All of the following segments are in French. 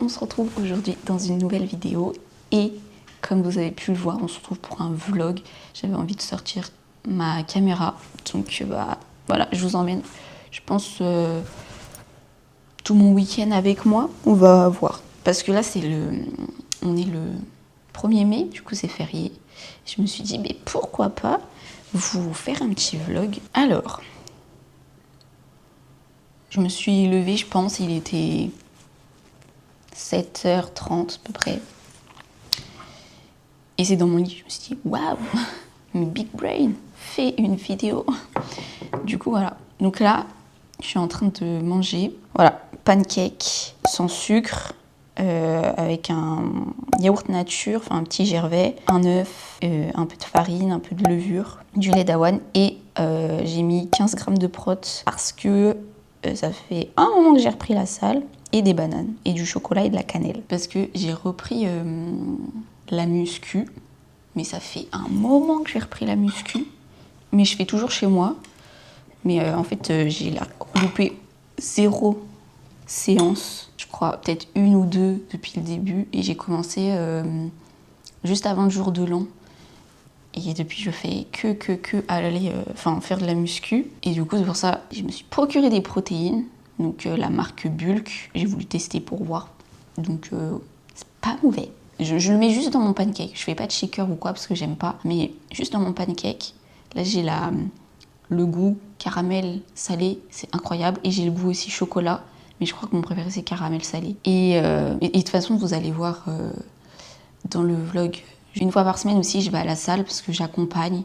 on se retrouve aujourd'hui dans une nouvelle vidéo et comme vous avez pu le voir, on se retrouve pour un vlog. J'avais envie de sortir ma caméra, donc voilà, je vous emmène, je pense, tout mon week-end avec moi. On va voir, parce que là on est le 1er mai, du coup c'est férié. Je me suis dit, mais pourquoi pas vous faire un petit vlog. Alors, je me suis levée, je pense, il était 7h30 à peu près. Et c'est dans mon lit, je me suis dit, waouh, big brain, fais une vidéo. Du coup, voilà. Donc là, je suis en train de manger, voilà, pancake sans sucre, avec un yaourt nature, enfin un petit gervais, un œuf, un peu de farine, un peu de levure, du lait d'avoine et j'ai mis 15 grammes de prot parce que ça fait un moment que j'ai repris la salle, et des bananes et du chocolat et de la cannelle parce que j'ai repris la muscu, mais ça fait un moment que j'ai repris la muscu, mais je fais toujours chez moi. Mais en fait, j'ai loupé 0 séance, je crois, peut-être 1 ou 2 depuis le début. Et j'ai commencé juste avant le jour de l'an. Et depuis, je fais que aller faire de la muscu. Et du coup, c'est pour ça que je me suis procuré des protéines. Donc la marque Bulk, j'ai voulu tester pour voir. Donc c'est pas mauvais. Je le mets juste dans mon pancake. Je fais pas de shaker ou quoi parce que j'aime pas. Mais juste dans mon pancake. Là, j'ai le goût caramel salé, c'est incroyable. Et j'ai le goût aussi chocolat. Mais je crois que mon préféré, c'est caramel salé. Et de toute façon, vous allez voir dans le vlog. Une fois par semaine aussi, je vais à la salle parce que j'accompagne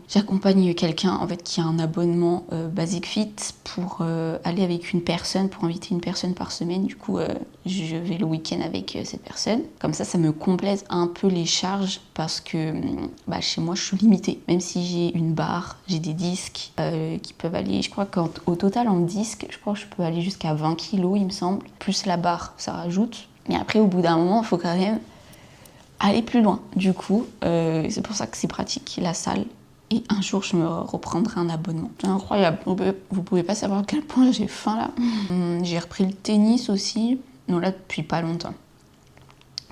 quelqu'un en fait qui a un abonnement Basic Fit pour aller avec une personne, pour inviter une personne par semaine. Du coup, je vais le week-end avec cette personne. Comme ça me complète un peu les charges parce que chez moi, je suis limitée. Même si j'ai une barre, j'ai des disques qui peuvent aller, je crois qu'au total en disques, je crois que je peux aller jusqu'à 20 kilos, il me semble. Plus la barre, ça rajoute. Mais après, au bout d'un moment, il faut quand même aller plus loin. Du coup, c'est pour ça que c'est pratique, la salle. Et un jour, je me reprendrai un abonnement. C'est incroyable. Vous pouvez pas savoir à quel point j'ai faim là. J'ai repris le tennis aussi. Non, là, depuis pas longtemps.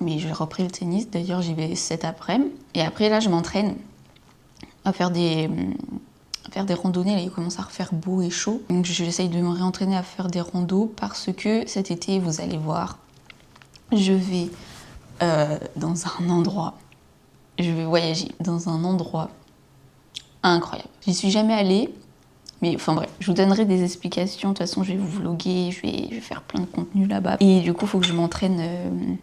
Mais j'ai repris le tennis. D'ailleurs, j'y vais cet après-midi. Et après, là, je m'entraîne à faire des randonnées. Là, il commence à refaire beau et chaud. Donc, j'essaye de me réentraîner à faire des randos parce que cet été, vous allez voir, je vais dans un endroit, je vais voyager dans un endroit incroyable. J'y suis jamais allée, mais enfin bref, je vous donnerai des explications. De toute façon, je vais vous vloguer, je vais faire plein de contenu là-bas. Et du coup, il faut que je m'entraîne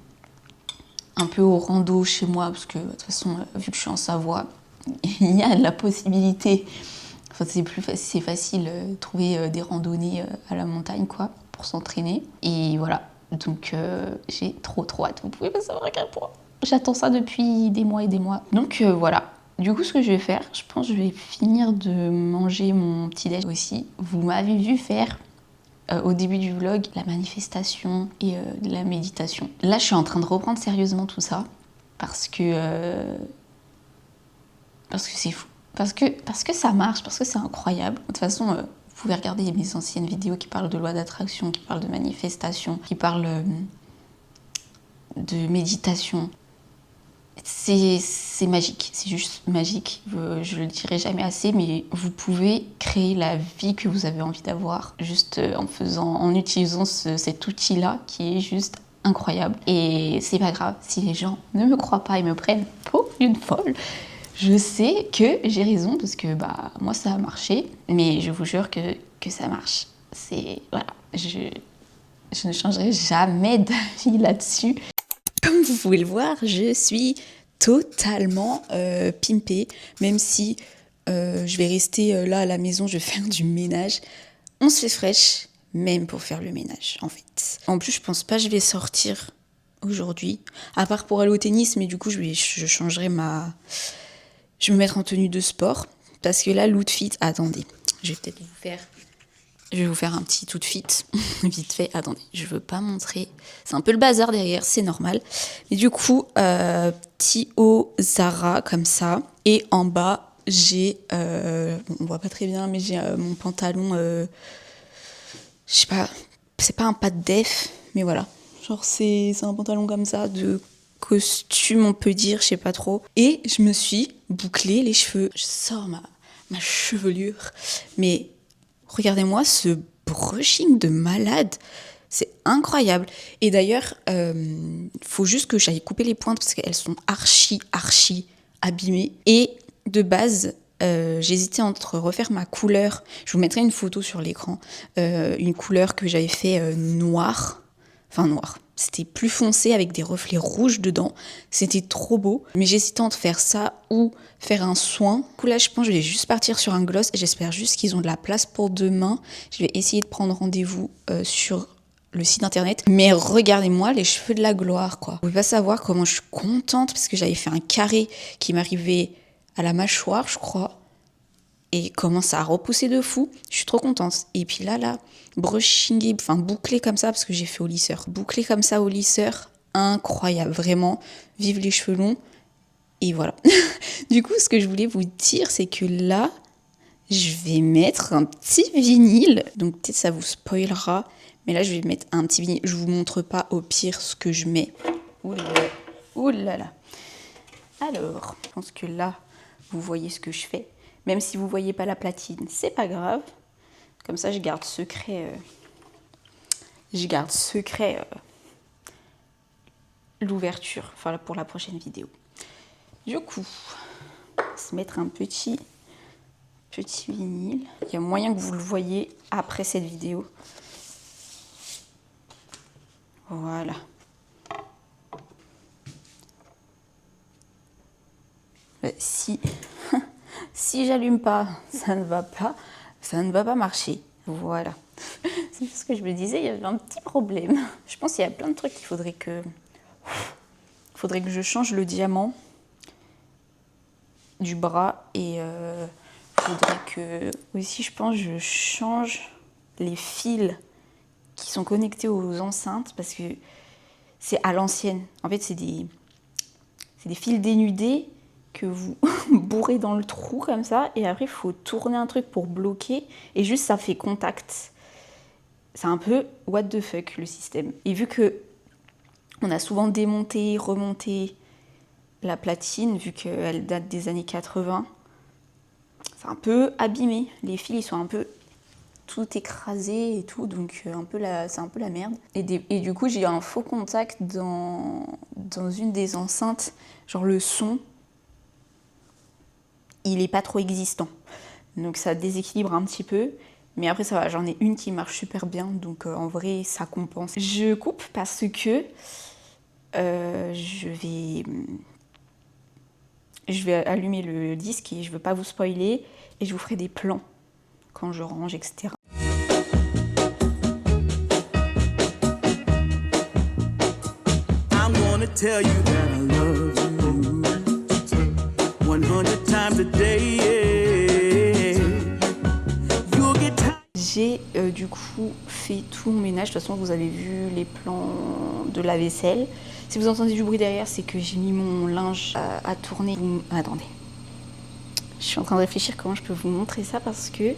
un peu au rando chez moi, parce que de toute façon, vu que je suis en Savoie, il y a de la possibilité. Enfin, c'est facile de trouver des randonnées à la montagne, quoi, pour s'entraîner. Et voilà. Donc j'ai trop hâte, vous pouvez pas savoir à quel point. J'attends ça depuis des mois et des mois. Donc voilà. Du coup, ce que je vais faire, je pense que je vais finir de manger mon petit déj aussi. Vous m'avez vu faire au début du vlog la manifestation et de la méditation. Là, je suis en train de reprendre sérieusement tout ça parce que c'est fou. Parce que ça marche, parce que c'est incroyable. De toute façon, vous pouvez regarder mes anciennes vidéos qui parlent de loi d'attraction, qui parlent de manifestation, qui parlent de méditation. C'est magique, c'est juste magique. Je le dirai jamais assez, mais vous pouvez créer la vie que vous avez envie d'avoir juste en utilisant cet outil-là qui est juste incroyable. Et c'est pas grave si les gens ne me croient pas et me prennent pour une folle. Je sais que j'ai raison parce que moi ça a marché, mais je vous jure que ça marche. Voilà, je ne changerai jamais d'avis là-dessus. Comme vous pouvez le voir, je suis totalement pimpée, même si je vais rester là à la maison, je vais faire du ménage. On se fait fraîche, même pour faire le ménage en fait. En plus, je pense pas que je vais sortir aujourd'hui, à part pour aller au tennis, mais du coup je changerai je vais me mettre en tenue de sport, parce que là, l'outfit, attendez, je vais vous faire un petit outfit, vite fait, attendez, je veux pas montrer, c'est un peu le bazar derrière, c'est normal, mais du coup, petit haut Zara, comme ça, et en bas, j'ai, on voit pas très bien, mais j'ai mon pantalon, je sais pas, c'est pas un pas de def, mais voilà, Genre c'est un pantalon comme ça de costume, on peut dire, je sais pas trop. Et je me suis bouclé les cheveux. Je sors ma chevelure. Mais regardez-moi ce brushing de malade. C'est incroyable. Et d'ailleurs, faut juste que j'aille couper les pointes parce qu'elles sont archi abîmées. Et de base, j'hésitais entre refaire ma couleur. Je vous mettrai une photo sur l'écran. Une couleur que j'avais fait noire. Enfin noire. C'était plus foncé avec des reflets rouges dedans. C'était trop beau. Mais j'hésitais entre faire ça ou faire un soin. Du coup là, je pense que je vais juste partir sur un gloss. J'espère juste qu'ils ont de la place pour demain. Je vais essayer de prendre rendez-vous sur le site internet. Mais regardez-moi les cheveux de la gloire, quoi. Vous pouvez pas savoir comment je suis contente parce que j'avais fait un carré qui m'arrivait à la mâchoire, je crois. Et comment ça a repoussé de fou. Je suis trop contente. Et puis là, brushing, enfin bouclé comme ça, parce que j'ai fait au lisseur. Bouclé comme ça au lisseur, incroyable, vraiment. Vive les cheveux longs. Et voilà. Du coup, ce que je voulais vous dire, c'est que là, je vais mettre un petit vinyle. Donc peut-être ça vous spoilera. Mais là, je vais mettre un petit vinyle. Je vous montre pas au pire ce que je mets. Ouh là là. Alors, je pense que là, vous voyez ce que je fais. Même si vous voyez pas la platine, c'est pas grave. Comme ça, je garde secret. L'ouverture, enfin pour la prochaine vidéo. Du coup, on va se mettre un petit vinyle. Il y a moyen que vous le voyez après cette vidéo. Voilà. Si j'allume pas, ça ne va pas marcher. Voilà. C'est ce que je me disais, il y avait un petit problème. Je pense qu'il y a plein de trucs qu'il faudrait que je change le diamant du bras et faudrait que aussi, je pense, je change les fils qui sont connectés aux enceintes parce que c'est à l'ancienne. En fait, c'est des fils dénudés que vous bourrez dans le trou comme ça et après il faut tourner un truc pour bloquer et juste ça fait contact. C'est un peu what the fuck le système. Et vu que on a souvent démonté, remonté la platine, vu qu'elle date des années 80, c'est un peu abîmé. Les fils ils sont un peu tout écrasés et tout, donc c'est un peu la merde. Et du coup j'ai eu un faux contact dans une des enceintes, genre le son il est pas trop existant. Donc ça déséquilibre un petit peu. Mais après ça va, j'en ai une qui marche super bien. Donc en vrai ça compense. Je coupe parce que je vais allumer le disque et je veux pas vous spoiler. Et je vous ferai des plans quand je range, etc. I'm gonna tell you that I love you 100 times a day. J'ai du coup fait tout mon ménage. De toute façon, vous avez vu les plans de la vaisselle. Si vous entendez du bruit derrière, c'est que j'ai mis mon linge à tourner. Attendez. Je suis en train de réfléchir comment je peux vous montrer ça parce que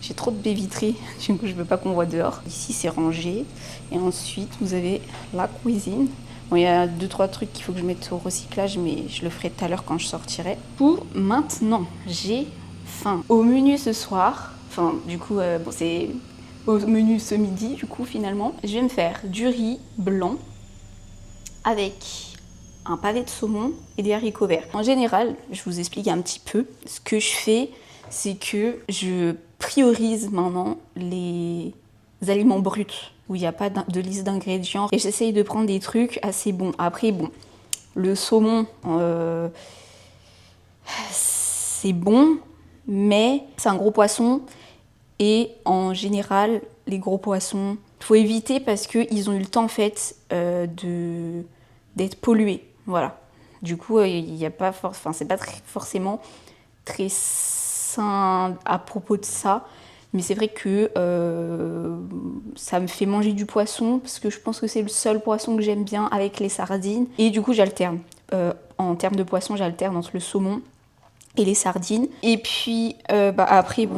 j'ai trop de baies vitrées. Du coup, je veux pas qu'on voit dehors. Ici, c'est rangé. Et ensuite, vous avez la cuisine. Bon, il y a 2-3 trucs qu'il faut que je mette au recyclage, mais je le ferai tout à l'heure quand je sortirai. Pour maintenant, j'ai faim. Au menu ce soir, enfin, du coup, bon, c'est au menu ce midi, du coup, finalement, je vais me faire du riz blanc avec un pavé de saumon et des haricots verts. En général, je vous explique un petit peu. Ce que je fais, c'est que je priorise maintenant les aliments bruts où il n'y a pas de liste d'ingrédients et j'essaye de prendre des trucs assez bons. Après, bon, le saumon, c'est bon, mais c'est un gros poisson et en général, les gros poissons, il faut éviter parce qu'ils ont eu le temps en fait d'être pollués. Voilà. Du coup, il n'y a pas c'est pas forcément très sain à propos de ça. Mais c'est vrai que ça me fait manger du poisson parce que je pense que c'est le seul poisson que j'aime bien avec les sardines. Et du coup, j'alterne. En termes de poisson, j'alterne entre le saumon et les sardines. Et puis après,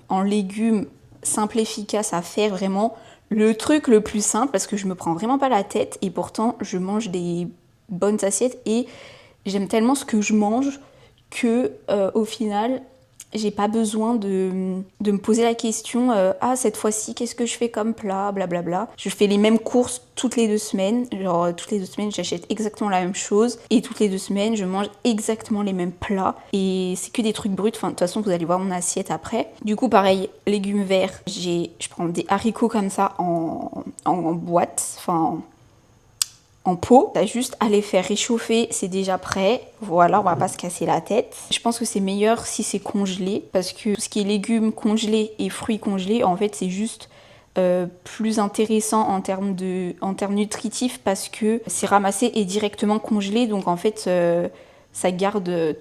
en légumes, simple, efficace à faire vraiment, Le truc le plus simple, parce que je me prends vraiment pas la tête et pourtant je mange des bonnes assiettes et j'aime tellement ce que je mange que au final j'ai pas besoin de me poser la question ah cette fois-ci qu'est-ce que je fais comme plat, blablabla. Je fais les mêmes courses toutes les 2 semaines, genre toutes les 2 semaines j'achète exactement la même chose et toutes les 2 semaines je mange exactement les mêmes plats et c'est que des trucs bruts. Enfin de toute façon vous allez voir mon assiette après. Du coup pareil, légumes verts, je prends des haricots comme ça en boîte, enfin en pot. T'as juste à les faire réchauffer, c'est déjà prêt. Voilà, on va pas se casser la tête. Je pense que c'est meilleur si c'est congelé parce que tout ce qui est légumes congelés et fruits congelés, en fait, c'est juste plus intéressant en termes nutritifs parce que c'est ramassé et directement congelé. Donc en fait, ça garde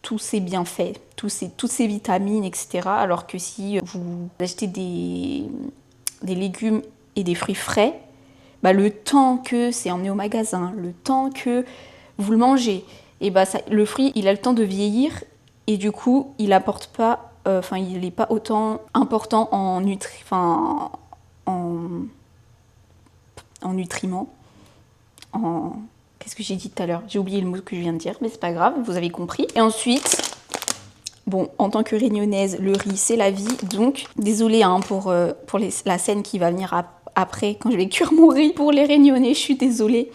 tous ses bienfaits, toutes ses vitamines, etc. Alors que si vous achetez des légumes et des fruits frais, bah, le temps que c'est emmené au magasin, le temps que vous le mangez, et bah, le fruit, il a le temps de vieillir et du coup, il apporte pas, il n'est pas autant important en, en nutriments, en... Qu'est-ce que j'ai dit tout à l'heure? J'ai oublié le mot que je viens de dire, mais c'est pas grave, vous avez compris. Et ensuite, bon, en tant que réunionnaise, le riz, c'est la vie. Donc, désolée hein, pour la scène qui va venir après, quand je vais cuire mon riz. Pour les réunionnais, je suis désolée.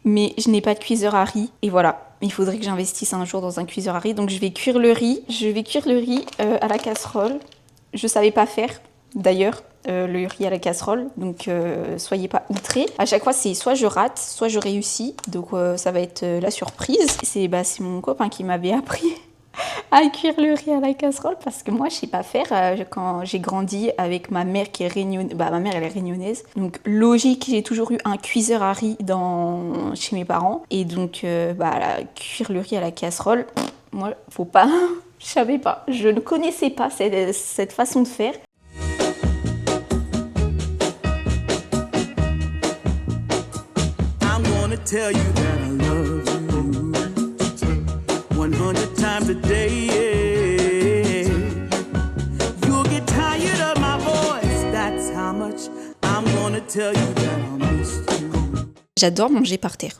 Mais je n'ai pas de cuiseur à riz. Et voilà, il faudrait que j'investisse un jour dans un cuiseur à riz. Donc, je vais cuire le riz. Je vais cuire le riz à la casserole. Je savais pas faire, d'ailleurs, le riz à la casserole. Donc, soyez pas outrés. À chaque fois, c'est soit je rate, soit je réussis. Donc, ça va être la surprise. C'est mon copain qui m'avait appris à cuire le riz à la casserole parce que moi je sais pas faire. Quand j'ai grandi avec ma mère qui est réunionnaise, ma mère elle est réunionnaise, donc logique j'ai toujours eu un cuiseur à riz chez mes parents et donc cuire le riz à la casserole, moi faut pas, je savais pas, je ne connaissais pas cette façon de faire. I'm gonna tell you that I love you 100 times a day. You'll get tired of my voice. That's how much I'm gonna tell you that I miss you. J'adore manger par terre.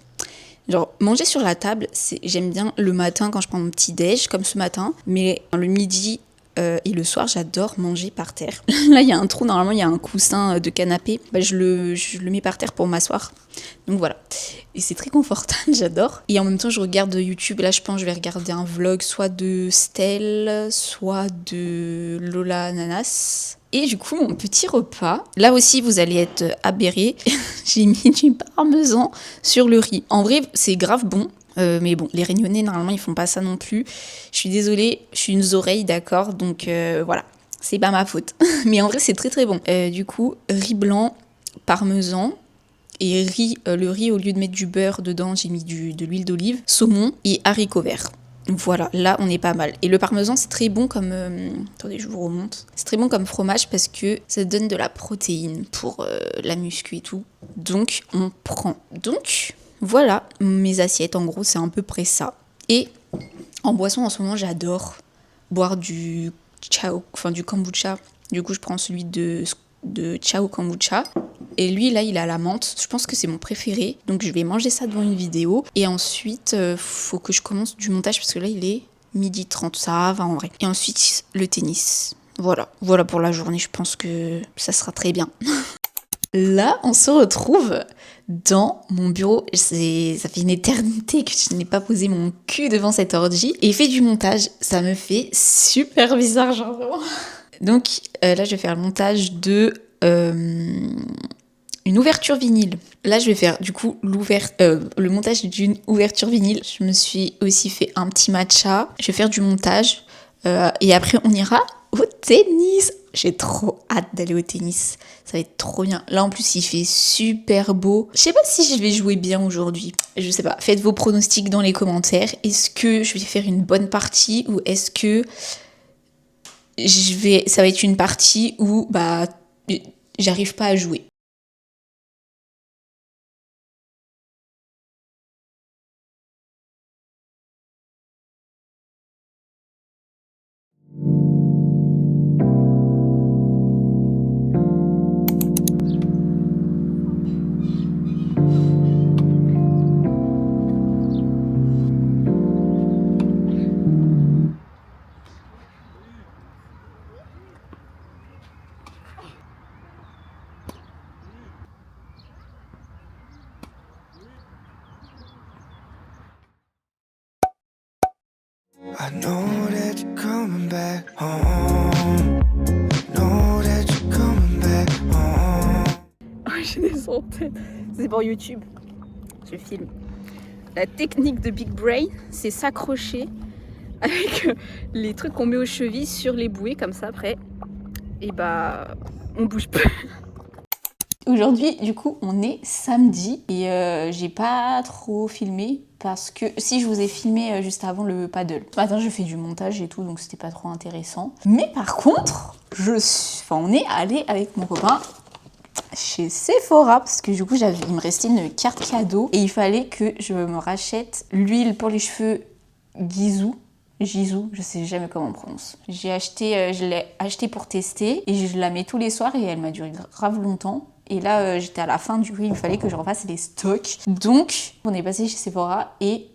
Genre, manger sur la table, j'aime bien le matin quand je prends mon petit déj, comme ce matin. Mais le midi et le soir, j'adore manger par terre. Là, il y a un trou, normalement, il y a un coussin de canapé. Je le mets par terre pour m'asseoir. Donc voilà. Et c'est très confortable, j'adore. Et en même temps, je regarde YouTube. Là, je pense que je vais regarder un vlog soit de Stell, soit de Lola Ananas. Et du coup, mon petit repas, là aussi, vous allez être aberrés. J'ai mis du parmesan sur le riz. En vrai, c'est grave bon. Mais bon, les Réunionnais, normalement, ils font pas ça non plus. Je suis désolée, je suis une oreille, d'accord. Donc voilà, c'est pas ma faute. Mais en vrai, c'est très très bon. Du coup, riz blanc, parmesan. Et le riz, au lieu de mettre du beurre dedans, j'ai mis de l'huile d'olive, saumon et haricots verts. Voilà, là on est pas mal. Et le parmesan c'est très bon comme... attendez, je vous remonte. C'est très bon comme fromage parce que ça donne de la protéine pour la muscu et tout. Donc on prend. Donc voilà, mes assiettes en gros c'est à peu près ça. Et en boisson en ce moment j'adore boire du du kombucha. Du coup je prends celui de Chao Kombucha. Et lui, là, il a la menthe. Je pense que c'est mon préféré. Donc, je vais manger ça devant une vidéo. Et ensuite, faut que je commence du montage parce que là, il est 12h30. Ça va en vrai. Et ensuite, le tennis. Voilà pour la journée. Je pense que ça sera très bien. Là, on se retrouve dans mon bureau. Ça fait une éternité que je n'ai pas posé mon cul devant cet ordi. Et fait du montage. Ça me fait super bizarre, genre vraiment. Donc, là, je vais faire le montage de... une ouverture vinyle. Là, je vais faire du coup le montage d'une ouverture vinyle. Je me suis aussi fait un petit matcha. Je vais faire du montage et après on ira au tennis. J'ai trop hâte d'aller au tennis. Ça va être trop bien. Là en plus il fait super beau. Je sais pas si je vais jouer bien aujourd'hui. Je sais pas. Faites vos pronostics dans les commentaires. Est-ce que je vais faire une bonne partie ou est-ce que ça va être une partie où j'arrive pas à jouer. I know that you're coming back home. Know that you're coming back home. J'ai des antennes. C'est pour YouTube. Je filme. La technique de Big Brain, c'est s'accrocher avec les trucs qu'on met aux chevilles sur les bouées comme ça après. Et bah, on bouge pas. Aujourd'hui, du coup, on est samedi et j'ai pas trop filmé parce que si je vous ai filmé juste avant le paddle. Ce matin, je fais du montage et tout, donc c'était pas trop intéressant. Mais par contre, on est allé avec mon copain chez Sephora parce que du coup, il me restait une carte cadeau et il fallait que je me rachète l'huile pour les cheveux Gisou, je sais jamais comment on prononce. Je l'ai acheté pour tester et je la mets tous les soirs et elle m'a duré grave longtemps. Et là, j'étais à la fin, du coup, il me fallait que je refasse les stocks. Donc, on est passé chez Sephora et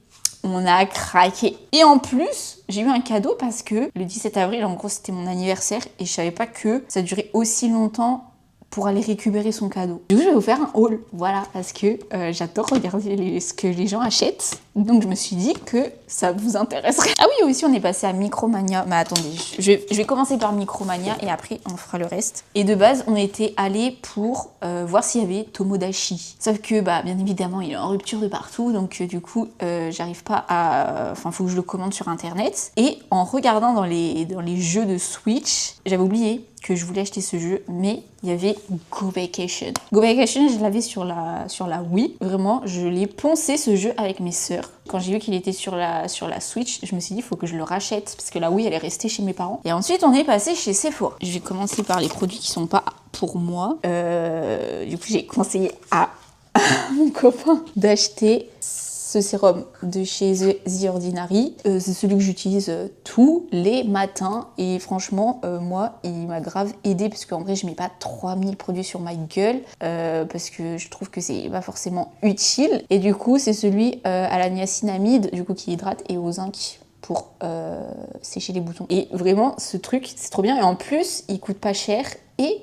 on a craqué. Et en plus, j'ai eu un cadeau parce que le 17 avril, en gros, c'était mon anniversaire et je savais pas que ça durait aussi longtemps pour aller récupérer son cadeau. Du coup, je vais vous faire un haul, voilà, parce que j'adore regarder ce que les gens achètent. Donc, je me suis dit que ça vous intéresserait. Ah oui, aussi, on est passé à Micromania. Mais attendez, je vais commencer par Micromania et après, on fera le reste. Et de base, on était allés pour voir s'il y avait Tomodachi. Sauf que, bah, bien évidemment, il est en rupture de partout. Donc, du coup, j'arrive pas à... Enfin, faut que je le commande sur Internet. Et en regardant dans les jeux de Switch, j'avais oublié que je voulais acheter ce jeu, mais il y avait Go Vacation. Go Vacation, je l'avais sur la Wii. Vraiment, je l'ai poncé ce jeu avec mes sœurs. Quand j'ai vu qu'il était sur la Switch, je me suis dit, il faut que je le rachète, parce que la Wii, elle est restée chez mes parents. Et ensuite, on est passé chez Sephora. Je vais commencer par les produits qui sont pas pour moi. Du coup, j'ai conseillé à mon copain d'acheter ce sérum de chez The Ordinary. C'est celui que j'utilise tous les matins et franchement, moi, il m'a grave aidé parce qu'en vrai, je mets pas 3000 produits sur ma gueule parce que je trouve que c'est pas forcément utile. Et du coup, c'est celui à la niacinamide, du coup, qui hydrate et au zinc pour sécher les boutons. Et vraiment, ce truc, c'est trop bien. Et en plus, il coûte pas cher et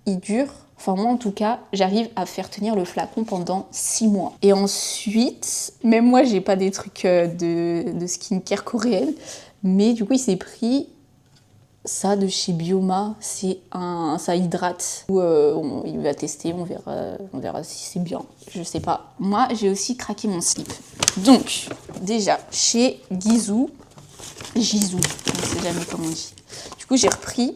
il dure. Enfin, moi, en tout cas, j'arrive à faire tenir le flacon pendant 6 mois. Et ensuite, même moi, j'ai pas des trucs de skincare coréenne. Mais du coup, il s'est pris ça de chez Bioma. Ça hydrate. Il va tester, on verra si c'est bien. Je sais pas. Moi, j'ai aussi craqué mon slip. Donc, déjà, chez Gisou, je ne sais jamais comment on dit. Du coup, j'ai repris...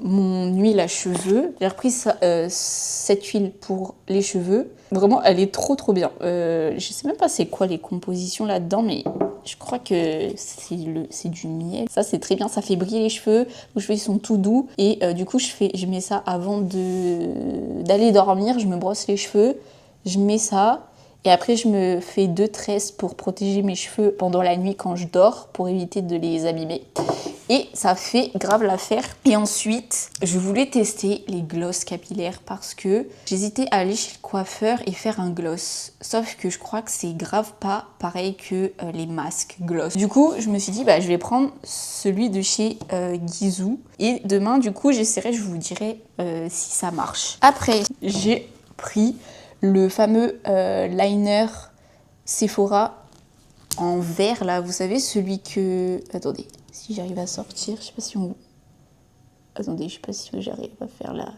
mon huile à cheveux. J'ai repris cette huile pour les cheveux. Vraiment, elle est trop bien. Je sais même pas c'est quoi les compositions là-dedans, mais je crois que c'est du miel. Ça, c'est très bien. Ça fait briller les cheveux. Les cheveux, ils sont tout doux. Et du coup, je mets ça avant d'aller dormir. Je me brosse les cheveux. Je mets ça. Et après, je me fais 2 tresses pour protéger mes cheveux pendant la nuit quand je dors, pour éviter de les abîmer. Et ça fait grave l'affaire. Et ensuite, je voulais tester les gloss capillaires parce que j'hésitais à aller chez le coiffeur et faire un gloss. Sauf que je crois que c'est grave pas pareil que les masques gloss. Du coup, je me suis dit, je vais prendre celui de chez Gisou. Et demain, du coup, j'essaierai, je vous dirai si ça marche. Après, j'ai pris le fameux liner Sephora en vert, là. Vous savez, celui que... Attendez. Si j'arrive à sortir, je sais pas si on... Attendez, je sais pas si j'arrive à faire là.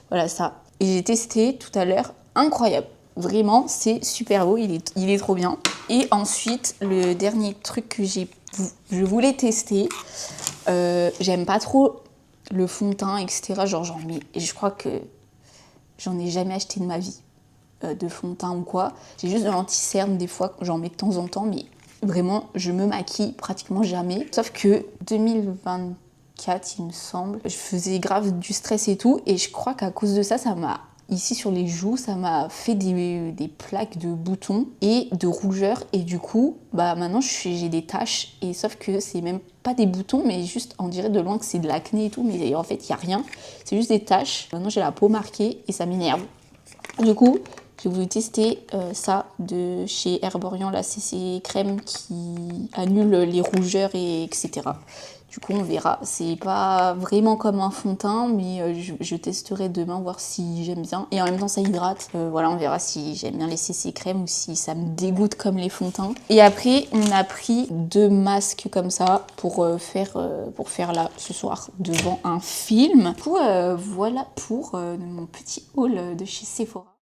Voilà, ça. Et j'ai testé tout à l'heure. Incroyable. Vraiment, c'est super beau. Il est trop bien. Et ensuite, le dernier truc que je voulais tester. J'aime pas trop le fond de teint, etc. Genre, j'en mets... Et je crois que j'en ai jamais acheté de ma vie. De fond de teint ou quoi. J'ai juste de l'anti-cerne des fois. J'en mets de temps en temps, mais... Vraiment, je me maquille pratiquement jamais. Sauf que 2024, il me semble, je faisais grave du stress et tout. Et je crois qu'à cause de ça, ici sur les joues, ça m'a fait des plaques de boutons et de rougeurs. Et du coup, maintenant, j'ai des taches. Et sauf que c'est même pas des boutons, mais juste, on dirait de loin que c'est de l'acné et tout. Mais en fait, il n'y a rien. C'est juste des taches. Maintenant, j'ai la peau marquée et ça m'énerve. Du coup... J'ai voulu tester ça de chez Herborian, la CC crème qui annule les rougeurs et etc. Du coup, on verra. C'est pas vraiment comme un fond de teint, mais je testerai demain, voir si j'aime bien. Et en même temps, ça hydrate. Voilà, on verra si j'aime bien les CC crème ou si ça me dégoûte comme les fonds de teint. Et après, on a pris 2 masques comme ça pour faire là, ce soir, devant un film. Du coup, voilà pour mon petit haul de chez Sephora.